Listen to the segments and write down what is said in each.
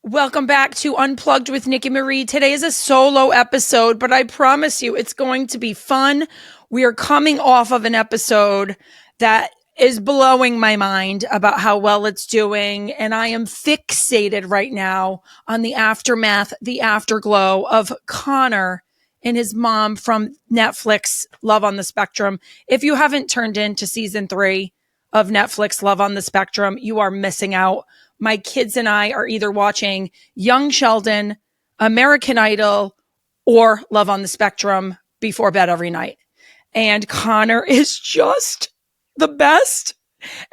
Welcome back to Unplugged with Nicki Marie. Today is a solo episode, but I promise you it's going to be fun. We are coming off of an episode that is blowing my mind about how well it's doing. And I am fixated right now on the aftermath, the afterglow of Connor and his mom from Netflix, Love on the Spectrum. If you haven't turned into season 3 of Netflix, Love on the Spectrum, you are missing out. My kids and I are either watching Young Sheldon, American Idol, or Love on the Spectrum before bed every night. And Connor is just the best.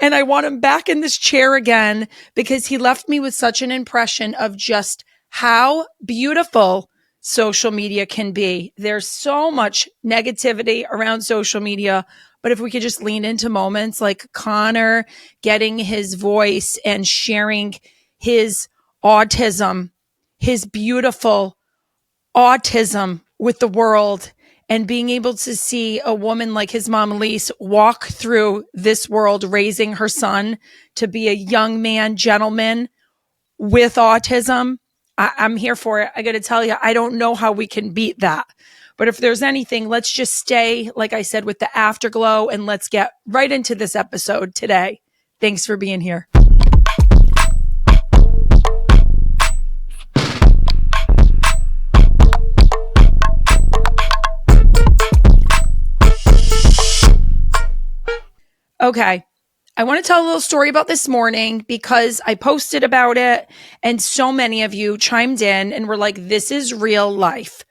And I want him back in this chair again because he left me with such an impression of just how beautiful social media can be. There's so much negativity around social media, but if we could just lean into moments like Connor getting his voice and sharing his autism, his beautiful autism with the world, and being able to see a woman like his mom, Elise, walk through this world, raising her son to be a young man, gentleman with autism. I'm here for it. I got to tell you, I don't know how we can beat that. But if there's anything, let's just stay, like I said, with the afterglow and let's get right into this episode today. Thanks for being here. Okay. I want to tell a little story about this morning because I posted about it and so many of you chimed in and were like, this is real life.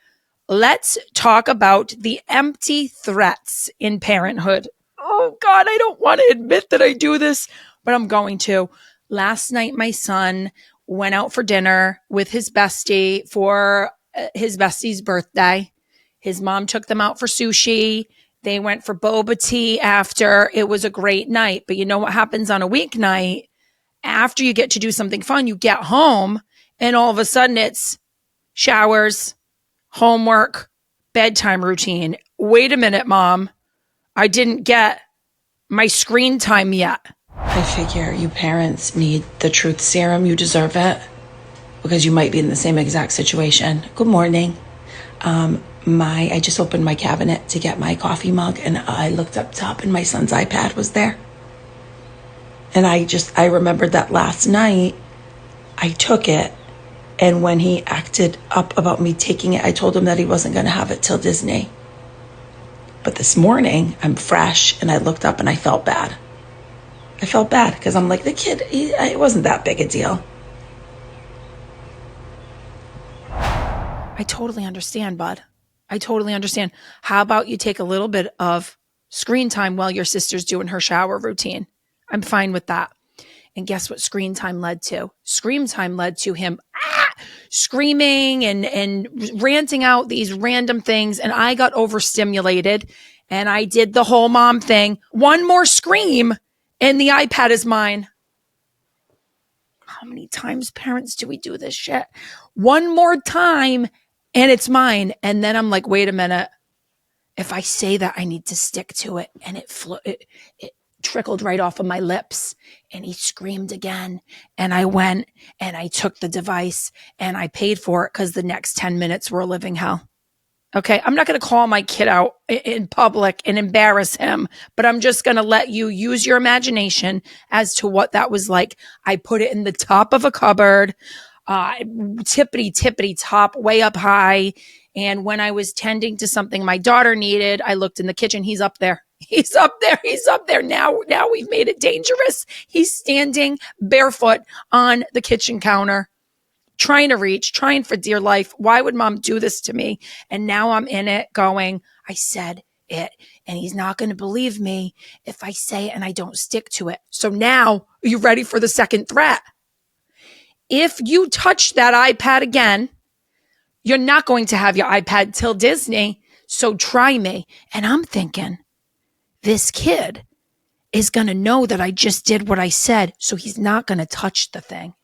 Let's talk about the empty threats in parenthood. Oh God, I don't want to admit that I do this, but I'm going to. Last night, my son went out for dinner with his bestie for his bestie's birthday. His mom took them out for sushi. They went for boba tea after. It was a great night. But you know what happens on a weeknight? After you get to do something fun, you get home and all of a sudden it's showers, homework, bedtime routine. Wait a minute, Mom. I didn't get my screen time yet. I figure you parents need the truth serum. You deserve it because you might be in the same exact situation. Good morning. I just opened my cabinet to get my coffee mug and I looked up top and my son's iPad was there. And I remembered that last night I took it, and when he acted up about me taking it, I told him that he wasn't going to have it till Disney. But this morning I'm fresh and I looked up and I felt bad. I felt bad because I'm like, the kid, it wasn't that big a deal. I totally understand, bud. I totally understand. How about you take a little bit of screen time while your sister's doing her shower routine? I'm fine with that. And guess what screen time led to? Scream time led to him screaming and ranting out these random things. And I got overstimulated and I did the whole mom thing. One more scream and the iPad is mine. How many times, parents, do we do this shit? One more time and it's mine. And then I'm like, wait a minute. If I say that, I need to stick to it. And it trickled right off of my lips. And he screamed again. And I went and I took the device and I paid for it because the next 10 minutes were a living hell. Okay, I'm not going to call my kid out in public and embarrass him, but I'm just going to let you use your imagination as to what that was like. I put it in the top of a cupboard, tippity top, way up high. And when I was tending to something my daughter needed, I looked in the kitchen. He's up there. He's up there. He's up there. Now we've made it dangerous. He's standing barefoot on the kitchen counter, trying for dear life. Why would mom do this to me? And now I'm in it going, I said it, and he's not going to believe me if I say it and I don't stick to it. So now, are you ready for the second threat? If you touch that iPad again, you're not going to have your iPad till Disney. So try me. And I'm thinking, this kid is going to know that I just did what I said. So he's not going to touch the thing.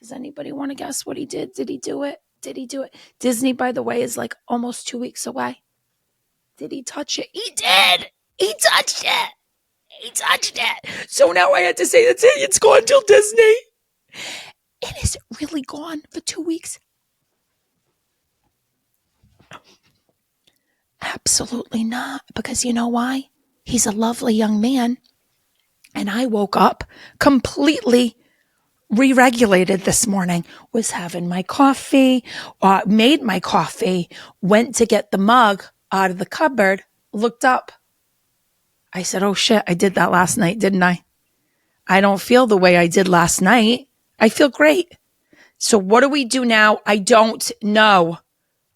Does anybody want to guess what he did? Did he do it? Disney, by the way, is like almost 2 weeks away. Did he touch it? He did. He touched it. So now I had to say, that's it. It's gone till Disney. And is it really gone for 2 weeks? Absolutely not. Because you know why? He's a lovely young man. And I woke up completely re-regulated this morning, was having my coffee, made my coffee, went to get the mug out of the cupboard, looked up. I said, oh shit, I did that last night, didn't I? I don't feel the way I did last night. I feel great. So what do we do now? I don't know.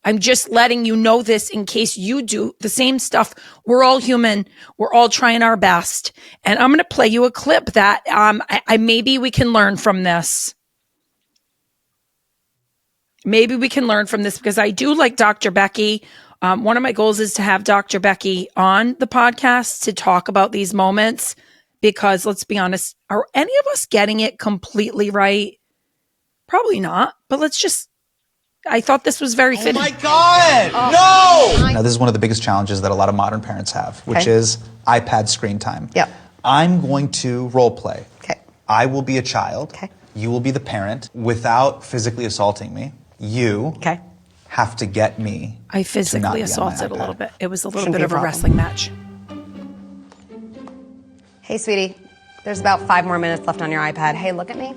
I'm just letting you know this in case you do the same stuff. We're all human. We're all trying our best. And I'm going to play you a clip that maybe we can learn from this. Maybe we can learn from this because I do like Dr. Becky. One of my goals is to have Dr. Becky on the podcast to talk about these moments because let's be honest, are any of us getting it completely right? Probably not, but I thought this was very fitting. Oh my God, no! Now this is one of the biggest challenges that a lot of modern parents have, which is iPad screen time. Yep. I'm going to role play. Okay. I will be a child. Okay. You will be the parent without physically assaulting me. You have to get me. I physically assaulted a little bit. It was a little bit of a wrestling match. Hey, sweetie, there's about 5 more minutes left on your iPad. Hey, look at me.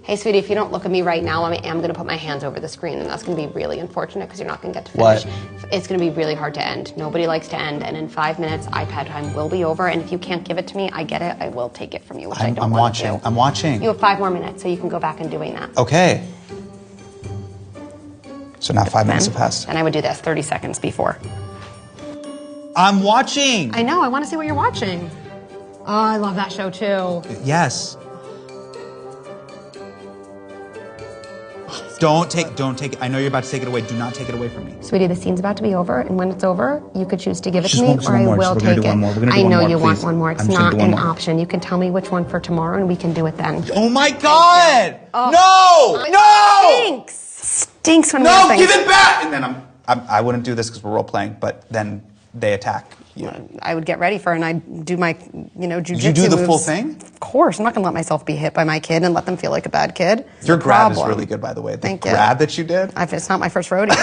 Hey, sweetie, if you don't look at me right now, I am going to put my hands over the screen, and that's going to be really unfortunate because you're not going to get to finish. What? It's going to be really hard to end. Nobody likes to end, and in 5 minutes, iPad time will be over, and if you can't give it to me, I get it. I will take it from you, which I don't want to do. I'm watching. You have 5 more minutes, so you can go back and doing that. Okay. So now 5 minutes have passed. And I would do this 30 seconds before. I'm watching. I know. I want to see what you're watching. Oh, I love that show, too. Yes. Don't take it. I know you're about to take it away. Do not take it away from me. Sweetie, the scene's about to be over, and when it's over, you could choose to give it to me, Just or I one more. will We're gonna take do it. one more. We're gonna do I one know more, you want please. one more. It's I'm just gonna not do one an more. option. You can tell me which one for tomorrow, and we can do it then. Oh my God! Oh. No! No! Stinks when No! we're Give it back! And then I wouldn't do this because we're role playing, but then they attack you. I would get ready for it, and I'd do my, jujitsu You do the moves. full thing? Of course. I'm not going to let myself be hit by my kid and let them feel like a bad kid. Your grab is really good, by the way. The Thank you. grab that you did, It's not my first rodeo.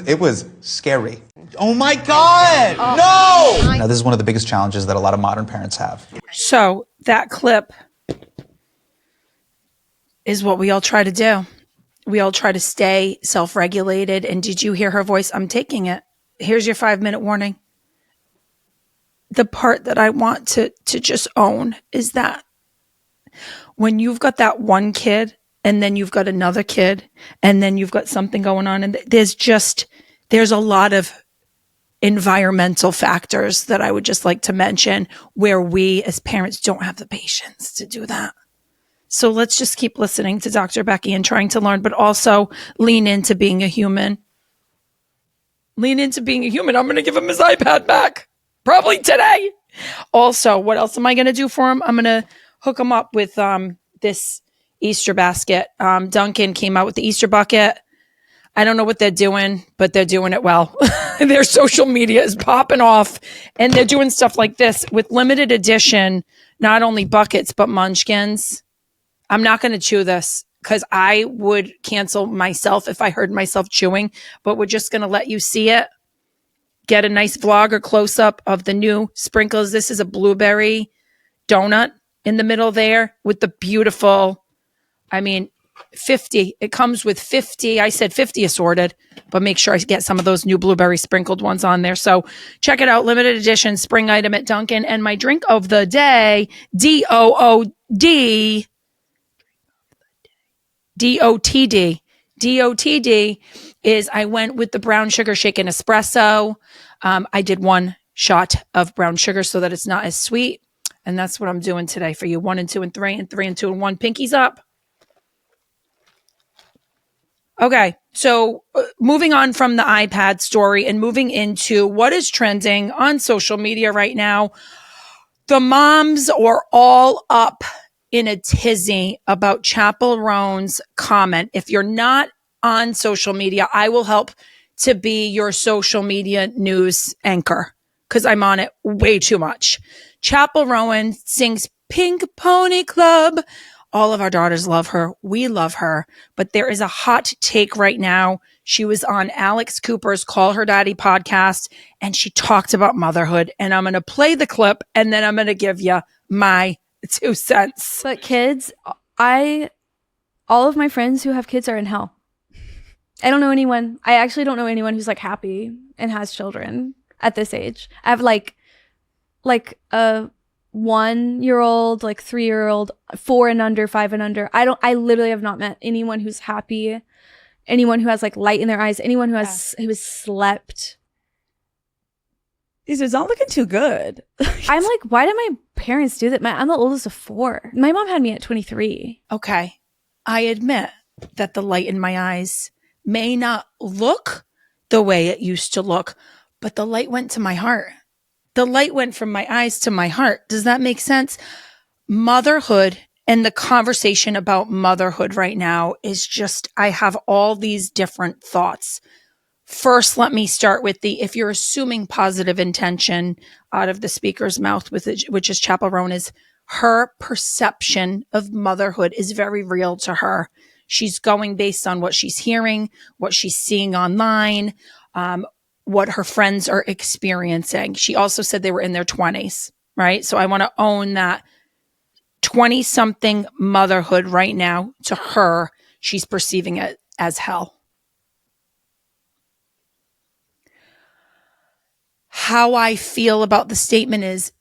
it was scary. Oh my God! No! Now this is one of the biggest challenges that a lot of modern parents have. So that clip is what we all try to do. We all try to stay self-regulated. And did you hear her voice? I'm taking it. Here's your 5-minute warning. The part that I want to just own is that when you've got that one kid and then you've got another kid and then you've got something going on and there's a lot of environmental factors that I would just like to mention where we as parents don't have the patience to do that. So let's just keep listening to Dr. Becky and trying to learn, but also lean into being a human. Lean into being a human. I'm going to give him his iPad back. Probably today. Also, what else am I going to do for him? I'm going to hook him up with this Easter basket. Duncan came out with the Easter bucket. I don't know what they're doing, but they're doing it well. Their social media is popping off, and they're doing stuff like this with limited edition, not only buckets, but munchkins. I'm not going to chew this because I would cancel myself if I heard myself chewing, but we're just going to let you see it. Get a nice vlog or close up of the new sprinkles. This is a blueberry donut in the middle there with the beautiful, 50. It comes with 50. I said 50 assorted, but make sure I get some of those new blueberry sprinkled ones on there. So check it out. Limited edition spring item at Dunkin'. And my drink of the day, DOOD. DOTD. DOTD is I went with the brown sugar shaken espresso. I did 1 shot of brown sugar so that it's not as sweet. And that's what I'm doing today for you. 1 and 2 and 3 and 3 and 2 and 1. Pinkies up. Okay. So moving on from the iPad story and moving into what is trending on social media right now. The moms are all up in a tizzy about Chappell Roan's comment. If you're not on social media, I will help to be your social media news anchor because I'm on it way too much. Chappell Roan sings Pink Pony Club All of our daughters love her. We love her. But there is a hot take right now. She was on Alex Cooper's Call Her Daddy podcast, and she talked about motherhood. And I'm going to play the clip, and then I'm going to give you my 2 cents. But kids, all of my friends who have kids are in hell. I don't know anyone. I actually don't know anyone who's like happy and has children at this age. I have like a 1-year-old, like 3-year-old, 4 and under, 5 and under. I literally have not met anyone who's happy, anyone who has like light in their eyes, anyone who has slept. It's not looking too good. I'm like, why did my parents do that? I'm the oldest of 4. My mom had me at 23. Okay. I admit that the light in my eyes may not look the way it used to look, but the light went to my heart. The light went from my eyes to my heart. Does that make sense? Motherhood and the conversation about motherhood right now is just, I have all these different thoughts. First, let me start with if you're assuming positive intention out of the speaker's mouth, which is Chappell Roan, is her perception of motherhood is very real to her. She's going based on what she's hearing, what she's seeing online, what her friends are experiencing. She also said they were in their 20s, right? So I want to own that 20-something motherhood right now. To her, she's perceiving it as hell. How I feel about the statement is,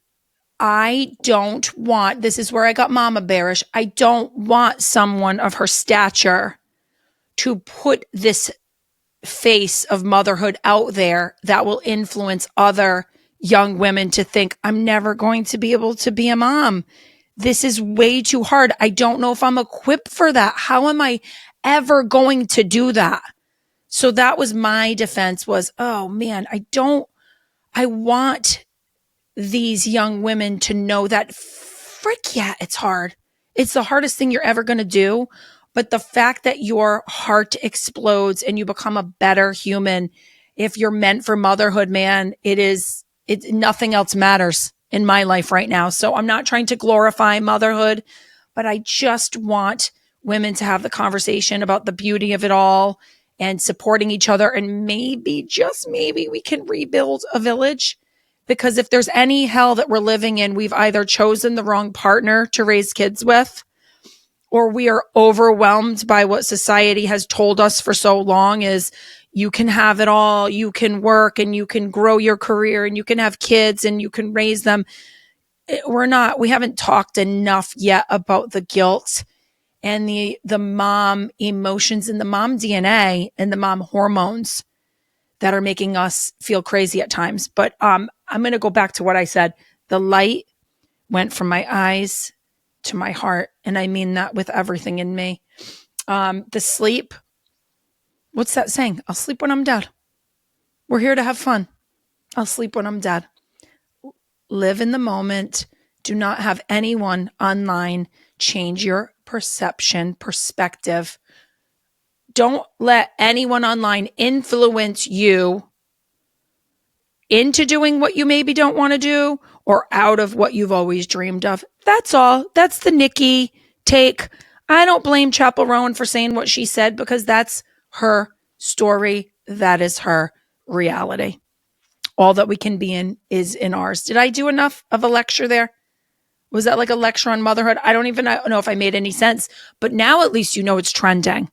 I don't want, this is where I got mama bearish, I don't want someone of her stature to put this face of motherhood out there that will influence other young women to think, I'm never going to be able to be a mom. This is way too hard. I don't know if I'm equipped for that. How am I ever going to do that? So that was my defense was, oh man, I want these young women to know that frick yeah, it's hard. It's the hardest thing you're ever going to do. But the fact that your heart explodes and you become a better human, if you're meant for motherhood, man, nothing else matters in my life right now. So I'm not trying to glorify motherhood, but I just want women to have the conversation about the beauty of it all and supporting each other. And maybe, just maybe, we can rebuild a village. Because if there's any hell that we're living in, we've either chosen the wrong partner to raise kids with, or we are overwhelmed by what society has told us for so long is you can have it all, you can work and you can grow your career and you can have kids and you can raise them. We haven't talked enough yet about the guilt and the mom emotions and the mom DNA and the mom hormones that are making us feel crazy at times. But I'm going to go back to what I said. The light went from my eyes to my heart. And I mean that with everything in me. The sleep. What's that saying? I'll sleep when I'm dead. We're here to have fun. I'll sleep when I'm dead. Live in the moment. Do not have anyone online change your perspective. Don't let anyone online influence you into doing what you maybe don't want to do or out of what you've always dreamed of. That's all. That's the Nicki take. I don't blame Chappell Roan for saying what she said because that's her story. That is her reality. All that we can be in is in ours. Did I do enough of a lecture there? Was that like a lecture on motherhood? I don't even know if I made any sense, but now at least you know it's trending.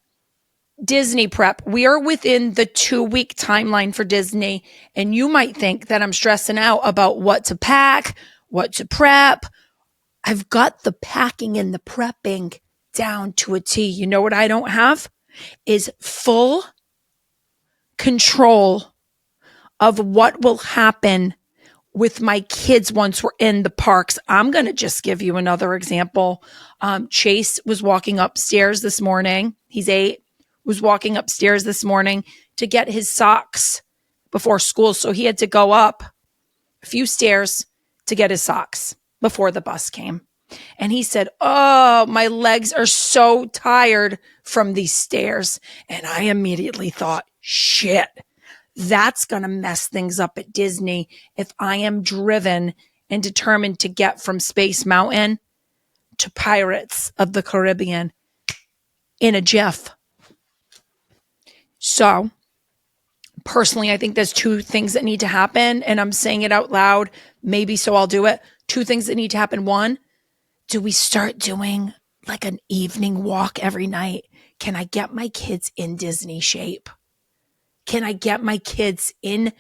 Disney prep. We are within the 2-week timeline for Disney. And you might think that I'm stressing out about what to pack, what to prep. I've got the packing and the prepping down to a T. You know what I don't have? Is full control of what will happen with my kids once we're in the parks. I'm going to just give you another example. Chase was walking upstairs this morning. He's 8. Was walking upstairs this morning to get his socks before school. So he had to go up a few stairs to get his socks before the bus came. And he said, oh, my legs are so tired from these stairs. And I immediately thought, shit, that's going to mess things up at Disney if I am driven and determined to get from Space Mountain to Pirates of the Caribbean in a jiff. So personally, I think there's two things that need to happen, and I'm saying it out loud, maybe so I'll do it. Two things that need to happen. One, do we start doing like an evening walk every night? Can I get my kids in Disney shape? Can I get my kids in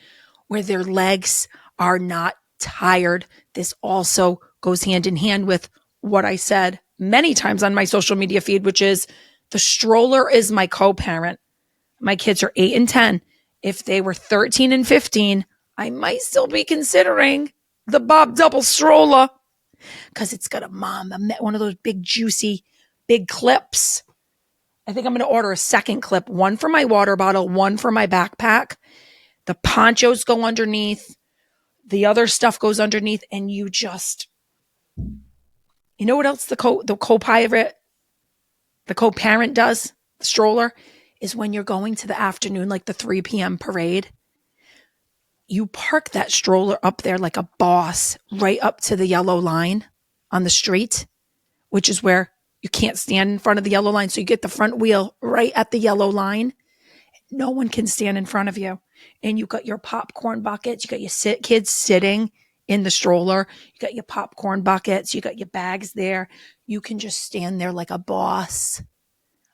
where their legs are not tired? This also goes hand in hand with what I said many times on my social media feed, which is the stroller is my co-parent. My kids are 8 and 10. If they were 13 and 15, I might still be considering the Bob Double stroller because it's got one of those big, juicy, big clips. I think I'm going to order a second clip, one for my water bottle, one for my backpack. The ponchos go underneath. The other stuff goes underneath. And you know what else the co-parent does, the stroller, is when you're going to the afternoon, like the 3 p.m. parade, you park that stroller up there like a boss, right up to the yellow line on the street, which is where you can't stand in front of the yellow line. So you get the front wheel right at the yellow line. No one can stand in front of you. And you got your popcorn buckets. You got your kids sitting in the stroller. You got your popcorn buckets. You got your bags there. You can just stand there like a boss.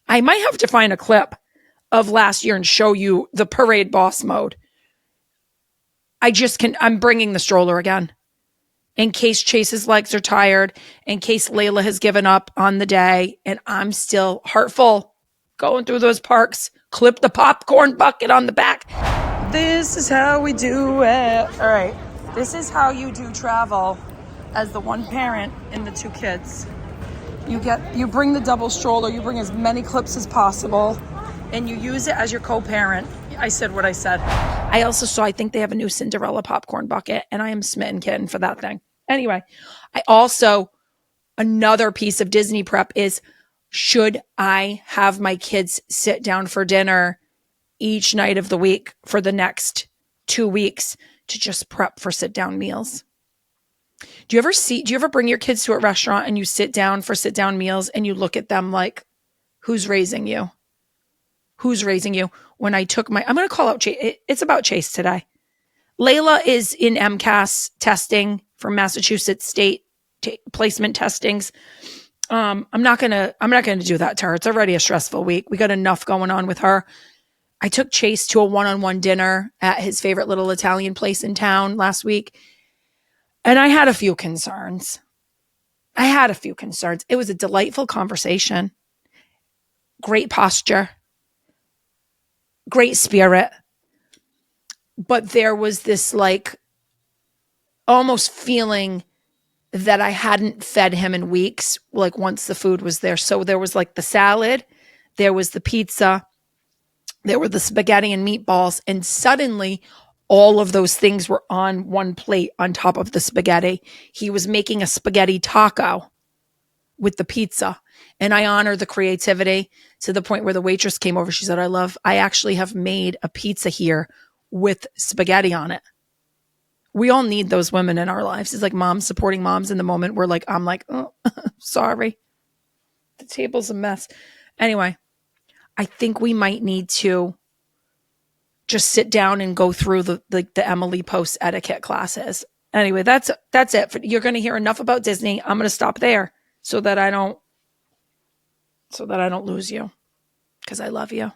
I might have to find a clip of last year and show you the parade boss mode. I'm bringing the stroller again in case Chase's legs are tired, in case Layla has given up on the day, and I'm still heartful going through those parks. Clip the popcorn bucket on the back. This is how we do it. All right. This is how you do travel as the one parent and the two kids. You bring the double stroller, you bring as many clips as possible, and you use it as your co-parent. I said what I said. I think they have a new Cinderella popcorn bucket, and I am smitten kitten for that thing. Anyway, another piece of Disney prep is, should I have my kids sit down for dinner each night of the week for the next 2 weeks to just prep for sit down meals? Do you ever bring your kids to a restaurant and you sit down for sit down meals and you look at them like, who's raising you? Who's raising you? When I took I'm going to call out Chase. It's about Chase today. Layla is in MCAS testing for Massachusetts state placement testings. I'm not going to do that to her. It's already a stressful week. We got enough going on with her. I took Chase to a one-on-one dinner at his favorite little Italian place in town last week. And I had a few concerns. It was a delightful conversation. Great posture. Great spirit. But there was this almost feeling that I hadn't fed him in weeks, once the food was there. So there was the salad, there was the pizza, there were the spaghetti and meatballs, and suddenly all of those things were on one plate on top of the spaghetti. He was making a spaghetti taco with the pizza. And I honor the creativity to the point where the waitress came over. She said, I actually have made a pizza here with spaghetti on it. We all need those women in our lives. It's like moms supporting moms in the moment where I'm oh, sorry. The table's a mess. Anyway, I think we might need to just sit down and go through the Emily Post etiquette classes. Anyway, that's it. You're going to hear enough about Disney. I'm going to stop there so that I don't lose you, because I love you.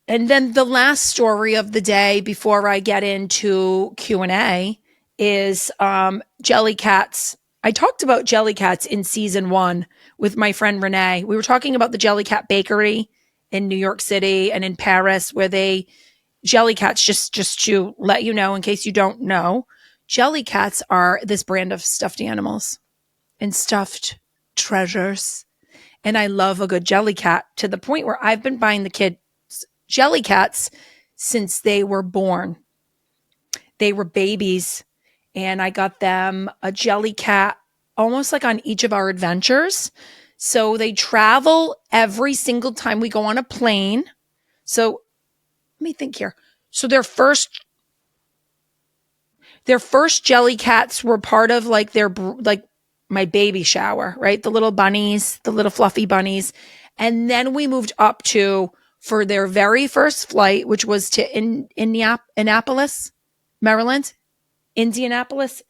And then the last story of the day before I get into Q&A is Jellycats. I talked about Jellycats in season 1 with my friend Renee. We were talking about the Jellycat bakery in New York City and in Paris, where Jellycats, just to let you know in case you don't know, Jellycats are this brand of stuffed animals and stuffed treasures. And I love a good Jellycat to the point where I've been buying the kids Jellycats since they were born. They were babies, and I got them a Jellycat almost on each of our adventures. So they travel every single time we go on a plane. So let me think here. So their first Jellycats were part of their my baby shower, right? The little bunnies, the little fluffy bunnies. And then we moved up to, for their very first flight, which was to Annapolis, Maryland, Annapolis,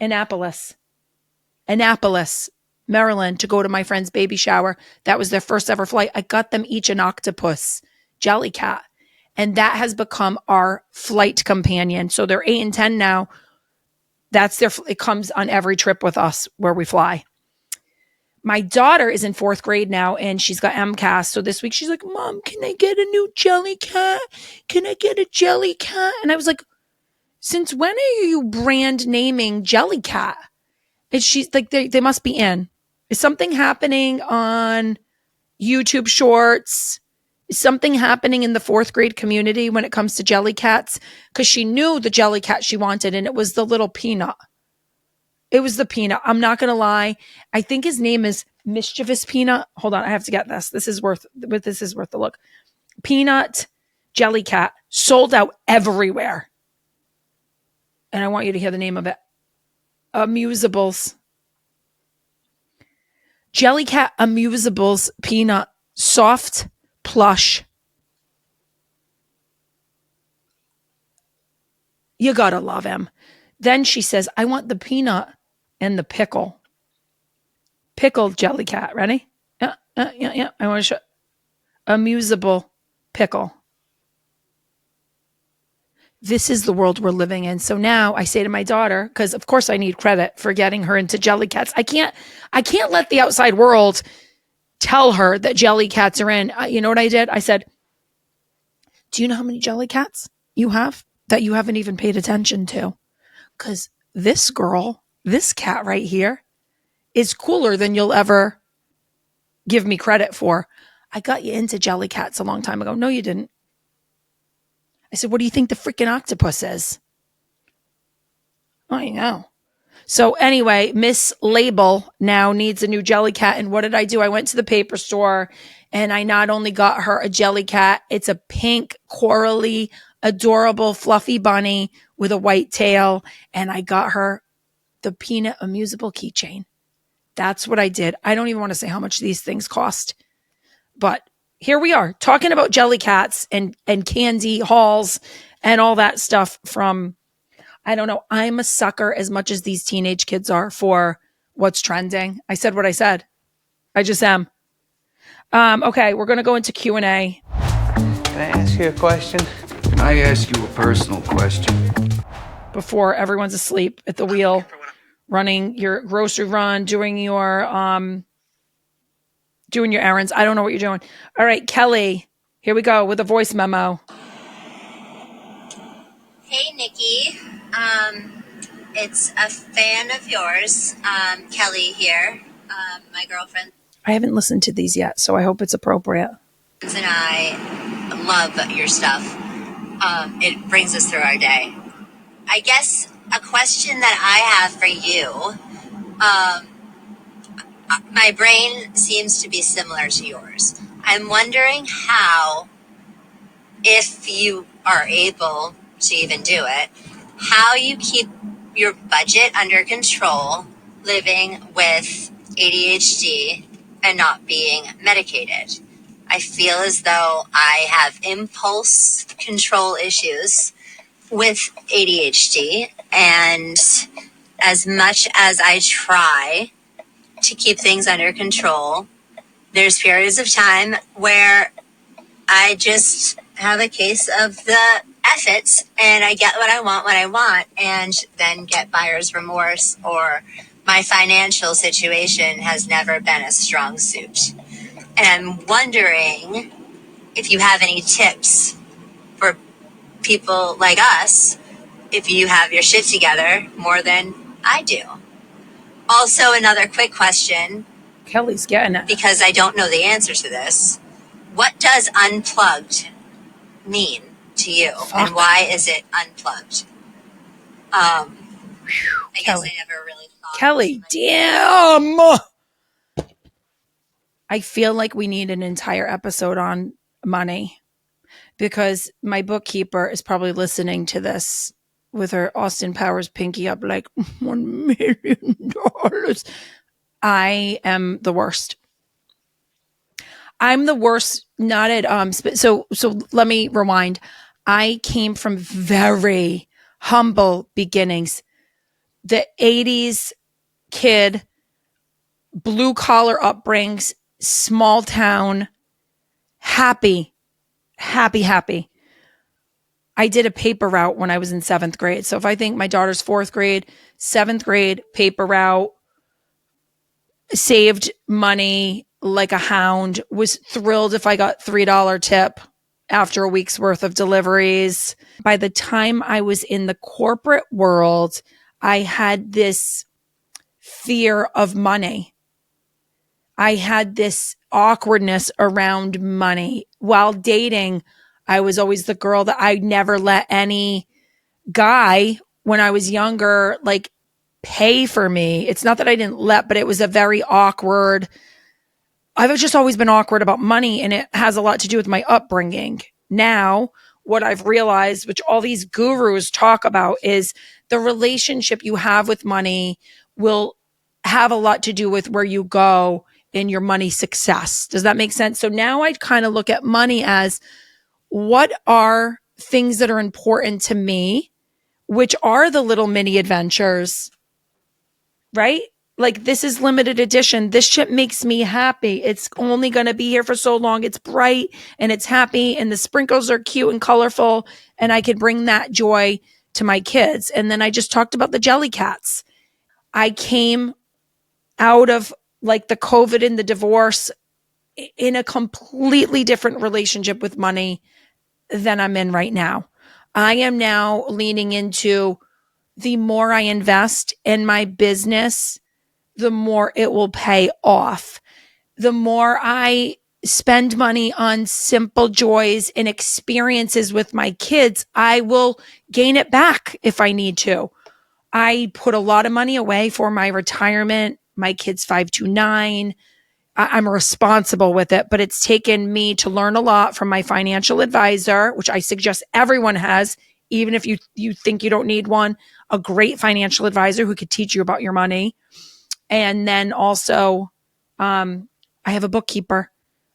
Maryland, to go to my friend's baby shower. That was their first ever flight. I got them each an octopus, Jellycat. And that has become our flight companion. So they're 8 and 10 now. It comes on every trip with us where we fly. My daughter is in 4th grade now and she's got MCAS. So this week she's like, Mom, can I get a new Jellycat? Can I get a Jellycat? And I was like, since when are you brand naming Jellycat? And she's like, they must be in. Is something happening on YouTube Shorts? Is something happening in the 4th grade community when it comes to Jellycats? Because she knew the Jellycat she wanted, and it was the little peanut. It was the peanut. I'm not going to lie. I think his name is Mischievous Peanut. Hold on. I have to get this. This is worth the look. Peanut Jellycat sold out everywhere. And I want you to hear the name of it. Amusables. Jellycat Amusables Peanut. Soft, plush. You gotta love him. Then she says, I want the peanut and the pickle. Pickled Jellycat. Ready? Yeah. I want to show. Amusable pickle. This is the world we're living in. So now I say to my daughter, because of course I need credit for getting her into Jellycats. I can't let the outside world tell her that Jellycats are in. You know what I did? I said, do you know how many Jellycats you have that you haven't even paid attention to? Because this cat right here is cooler than you'll ever give me credit for. I got you into Jellycats a long time ago. No, you didn't. I said, what do you think the freaking octopus is? I know. So anyway, Miss Label now needs a new Jellycat. And what did I do? I went to the paper store and I not only got her a Jellycat, it's a pink, corally, adorable, fluffy bunny with a white tail. And I got her the peanut amusable keychain. That's what I did. I don't even want to say how much these things cost. But here we are talking about Jellycats and candy hauls and all that stuff from, I don't know. I'm a sucker as much as these teenage kids are for what's trending. I said what I said. I just am. Okay, we're going to go into Q&A. Can I ask you a question? Can I ask you a personal question? Before everyone's asleep at the wheel, running your grocery run, doing your errands. I don't know what you're doing. All right, Kelly, here we go with a voice memo. Hey, Nicki. It's a fan of yours, Kelly here, my girlfriend. I haven't listened to these yet, so I hope it's appropriate. And I love your stuff. It brings us through our day. I guess a question that I have for you, my brain seems to be similar to yours. I'm wondering how, if you are able to even do it, how you keep your budget under control living with ADHD and not being medicated. I feel as though I have impulse control issues with ADHD, and as much as I try to keep things under control, there's periods of time where I just have a case of the F-its and I get what I want when I want, and then get buyer's remorse, or my financial situation has never been a strong suit. And I'm wondering if you have any tips for people like us, if you have your shit together more than I do. Also, another quick question. Kelly's getting it. Because I don't know the answer to this. What does unplugged mean to you? Fuck. And why is it unplugged? I guess Kelly. I never really thought. Kelly, damn! I feel like we need an entire episode on money, because my bookkeeper is probably listening to this with her Austin Powers pinky up like $1 million. I am the worst. I'm the worst, not at, so let me rewind. I came from very humble beginnings. The 80s kid, blue collar upbringings, small town, happy. I did a paper route when I was in 7th grade. So if I think my daughter's 4th grade, 7th grade, paper route, saved money like a hound, was thrilled if I got $3 tip after a week's worth of deliveries. By the time I was in the corporate world, I had this fear of money. I had this awkwardness around money. While dating, I was always the girl that I never let any guy when I was younger, like, pay for me. It's not that I didn't let, but it was a very awkward. I've just always been awkward about money, and it has a lot to do with my upbringing. Now, what I've realized, which all these gurus talk about, is the relationship you have with money will have a lot to do with where you go in your money success. Does that make sense? So now I kind of look at money as, what are things that are important to me, which are the little mini adventures, right? Like, this is limited edition. This shit makes me happy. It's only going to be here for so long. It's bright and it's happy and the sprinkles are cute and colorful, and I can bring that joy to my kids. And then I just talked about the Jellycats. I came out of like the COVID and the divorce in a completely different relationship with money than I'm in right now. I am now leaning into, the more I invest in my business, the more it will pay off. The more I spend money on simple joys and experiences with my kids, I will gain it back if I need to. I put a lot of money away for my retirement. My kid's 5 to 9. I'm responsible with it, but it's taken me to learn a lot from my financial advisor, which I suggest everyone has, even if you think you don't need one, a great financial advisor who could teach you about your money. And then also, I have a bookkeeper.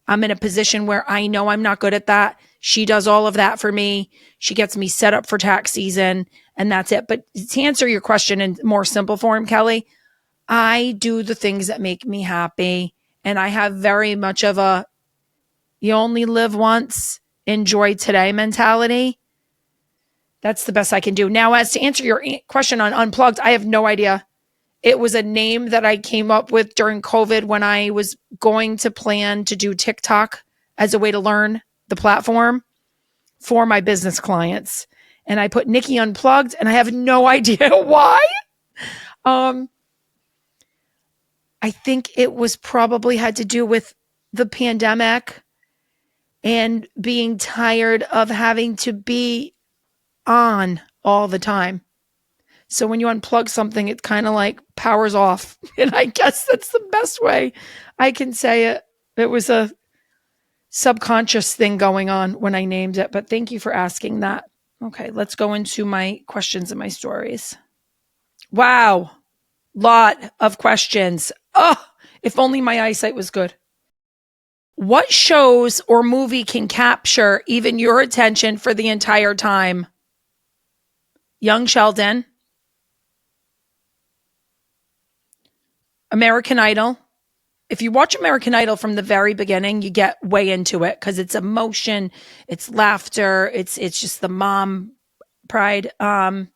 I'm in a position where I know I'm not good at that. She does all of that for me. She gets me set up for tax season, and that's it. But to answer your question in more simple form, Kelly, I do the things that make me happy. And I have very much of a, you only live once, enjoy today mentality. That's the best I can do. Now, as to answer your question on Unplugged, I have no idea. It was a name that I came up with during COVID when I was going to plan to do TikTok as a way to learn the platform for my business clients. And I put Nicki Unplugged, and I have no idea why. I think it was probably had to do with the pandemic and being tired of having to be on all the time. So when you unplug something, it kind of like powers off. And I guess that's the best way I can say it. It was a subconscious thing going on when I named it. But thank you for asking that. Okay, let's go into my questions and my stories. Wow. Lot of questions. Oh, if only my eyesight was good. What shows or movie can capture even your attention for the entire time? Young Sheldon, American Idol. If you watch American Idol from the very beginning, you get way into it because it's emotion, it's laughter, it's just the mom pride. The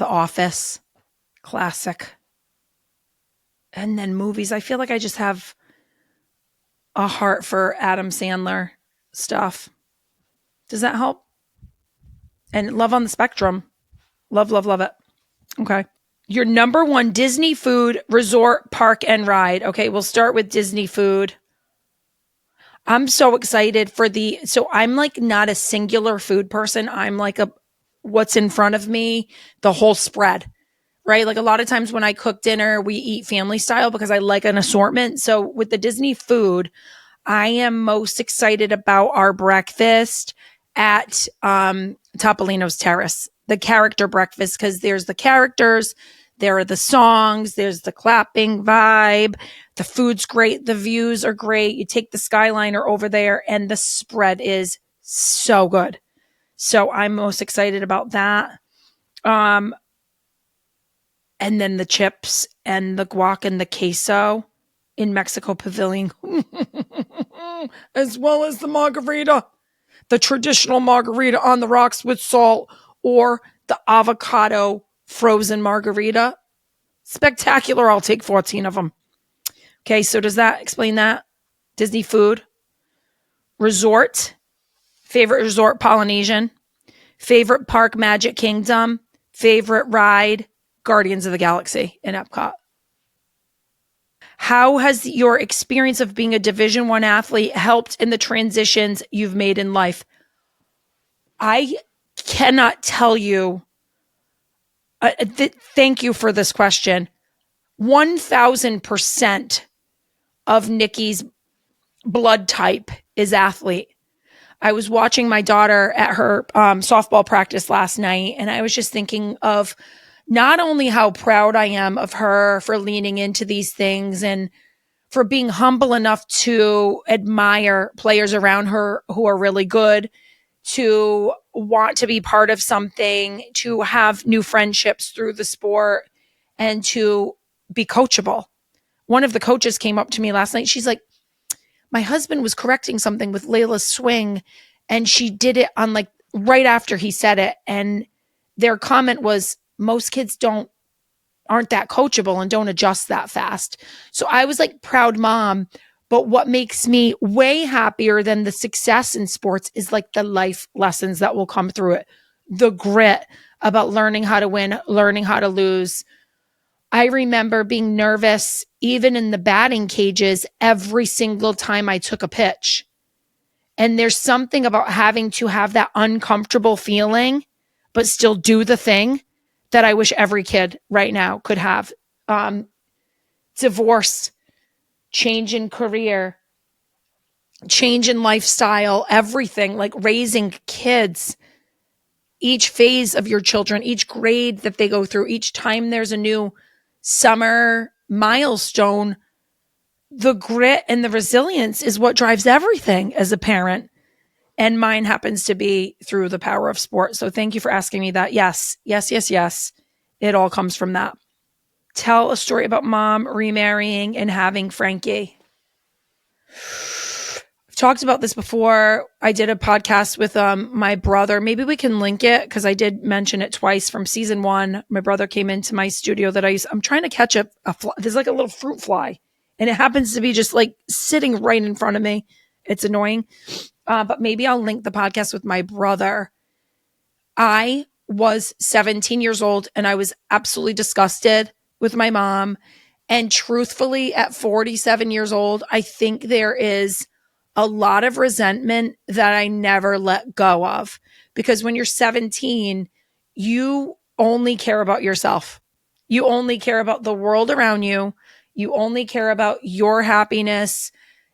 Office, classic. And then movies. I feel like I just have a heart for Adam Sandler stuff. Does that help? And Love on the Spectrum. Love it. Okay. Your number one Disney food, resort, park, and ride. Okay, we'll start with Disney food. I'm so excited for so I'm like not a singular food person. I'm like what's in front of me, the whole spread, right? Like a lot of times when I cook dinner, we eat family style because I like an assortment. So with the Disney food, I am most excited about our breakfast at Topolino's Terrace, the character breakfast, because there's the characters, There are the songs, there's the clapping vibe, the food's great, the views are great. You take the Skyliner over there and the spread is so good. So I'm most excited about that. And then the chips and the guac and the queso in Mexico Pavilion, as well as the margarita, the traditional margarita on the rocks with salt, or the avocado frozen margarita. Spectacular. I'll take 14 of them. Okay, so does that explain that? Disney food. Resort. Favorite resort, Polynesian. Favorite park, Magic Kingdom. Favorite ride, Guardians of the Galaxy in Epcot. How has your experience of being a Division I athlete helped in the transitions you've made in life? I cannot tell you. Thank you for this question. 1,000% of Nicki's blood type is athlete. I was watching my daughter at her softball practice last night, and I was just thinking of not only how proud I am of her for leaning into these things and for being humble enough to admire players around her who are really good, to want to be part of something, to have new friendships through the sport, and to be coachable. One of the coaches came up to me last night. She's like, my husband was correcting something with Layla's swing, and she did it on like right after he said it. And their comment was, most kids aren't that coachable and don't adjust that fast. So I was like, proud mom. But what makes me way happier than the success in sports is like the life lessons that will come through it. The grit about learning how to win, learning how to lose. I remember being nervous even in the batting cages every single time I took a pitch. And there's something about having to have that uncomfortable feeling, but still do the thing, that I wish every kid right now could have. Divorce, change in career, change in lifestyle, everything, like raising kids, each phase of your children, each grade that they go through, each time there's a new summer milestone, the grit and the resilience is what drives everything as a parent. And mine happens to be through the power of sport. So thank you for asking me that. Yes. It all comes from that. Tell a story about mom remarrying and having Frankie. I've talked about this before. I did a podcast with my brother. Maybe we can link it because I did mention it twice from season 1. My brother came into my studio that I'm trying to catch a fly. There's like a little fruit fly, and it happens to be just like sitting right in front of me. It's annoying. But maybe I'll link the podcast with my brother. I was 17 years old and I was absolutely disgusted with my mom. And truthfully, at 47 years old, I think there is a lot of resentment that I never let go of. Because when you're 17, you only care about yourself. You only care about the world around you. You only care about your happiness,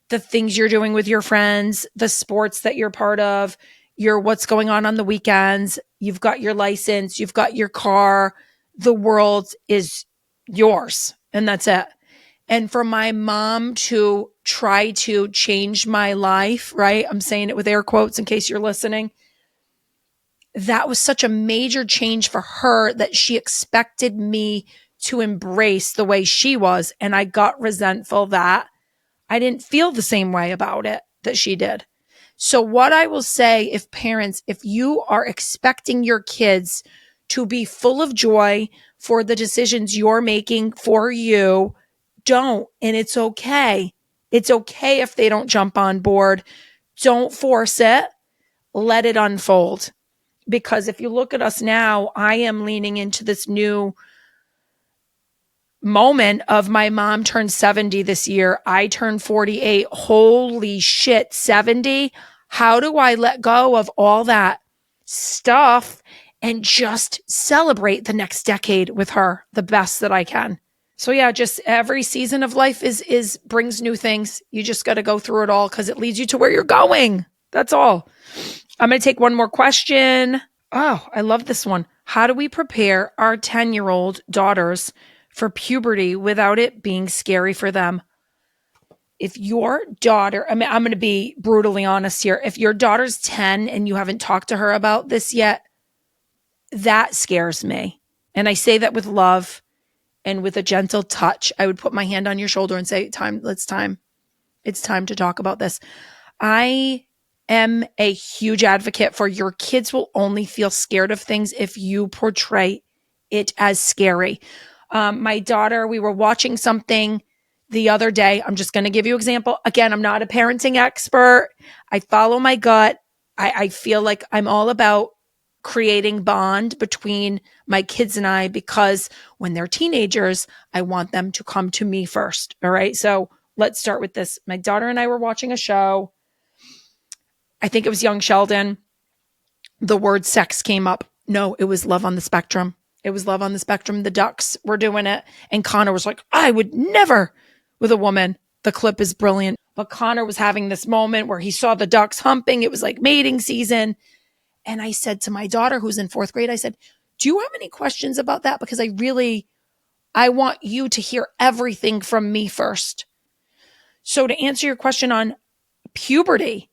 the things you're doing with your friends, the sports that you're part of, what's going on the weekends. You've got your license, you've got your car. The world is yours, and that's it. And for my mom to try to change my life, right? I'm saying it with air quotes in case you're listening. That was such a major change for her that she expected me to embrace the way she was. And I got resentful that I didn't feel the same way about it that she did. So what I will say, if you are expecting your kids to be full of joy for the decisions you're making for you, don't. And it's okay. It's okay if they don't jump on board. Don't force it. Let it unfold. Because if you look at us now, I am leaning into this new moment of my mom turned 70 this year. I turned 48. Holy shit, 70. How do I let go of all that stuff and just celebrate the next decade with her the best that I can? So yeah, just every season of life is brings new things. You just got to go through it all because it leads you to where you're going. That's all. I'm going to take one more question. Oh, I love this one. How do we prepare our 10-year-old daughters for puberty without it being scary for them? If your daughter, I'm going to be brutally honest here. If your daughter's 10 and you haven't talked to her about this yet, that scares me. And I say that with love and with a gentle touch. I would put my hand on your shoulder and say, it's time to talk about this. I am a huge advocate for your kids will only feel scared of things if you portray it as scary. My daughter, we were watching something the other day. I'm just going to give you an example. Again, I'm not a parenting expert. I follow my gut. I feel like I'm all about creating bond between my kids and I, because when they're teenagers, I want them to come to me first. All right. So let's start with this. My daughter and I were watching a show. I think it was Young Sheldon. The word sex came up. No, it was Love on the Spectrum. It was Love on the Spectrum. The Ducks were doing it. And Connor was like, I would never with a woman. The clip is brilliant. But Connor was having this moment where he saw the ducks humping. It was like mating season. And I said to my daughter, who's in 4th grade, I said, do you have any questions about that? Because I want you to hear everything from me first. So to answer your question on puberty,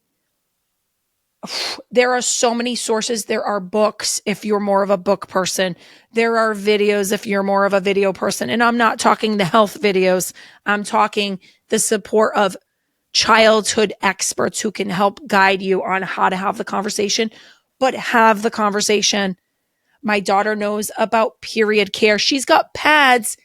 there are so many sources. There are books if you're more of a book person. There are videos if you're more of a video person. And I'm not talking the health videos. I'm talking the support of childhood experts who can help guide you on how to have the conversation, but have the conversation. My daughter knows about period care. She's got pads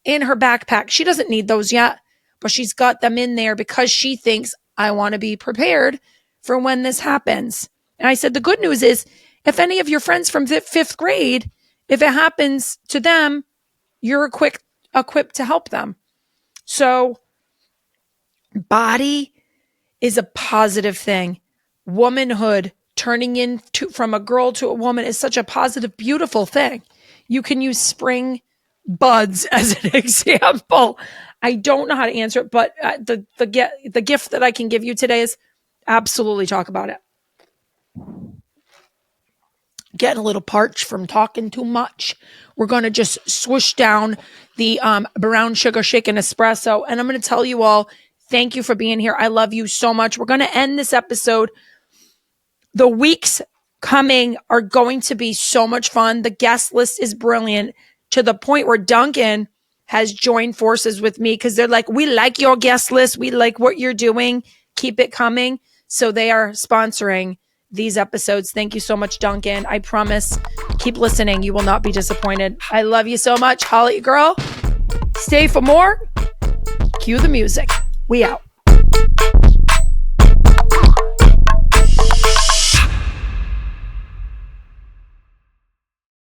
in her backpack. She doesn't need those yet, but she's got them in there because she thinks, I want to be prepared for when this happens. And I said, the good news is if any of your friends from 5th grade, if it happens to them, you're equipped to help them. So body is a positive thing. Womanhood, turning into from a girl to a woman, is such a positive, beautiful thing. You can use spring buds as an example. I don't know how to answer it, but the gift that I can give you today is absolutely talk about it. Getting a little parched from talking too much. We're going to just swoosh down the brown sugar shaken espresso. And I'm going to tell you all, thank you for being here. I love you so much. We're going to end this episode. The weeks coming are going to be so much fun. The guest list is brilliant, to the point where Duncan has joined forces with me because they're like, we like your guest list. We like what you're doing. Keep it coming. So they are sponsoring these episodes. Thank you so much, Duncan. I promise, keep listening. You will not be disappointed. I love you so much. Holla at your girl. Stay for more. Cue the music. We out.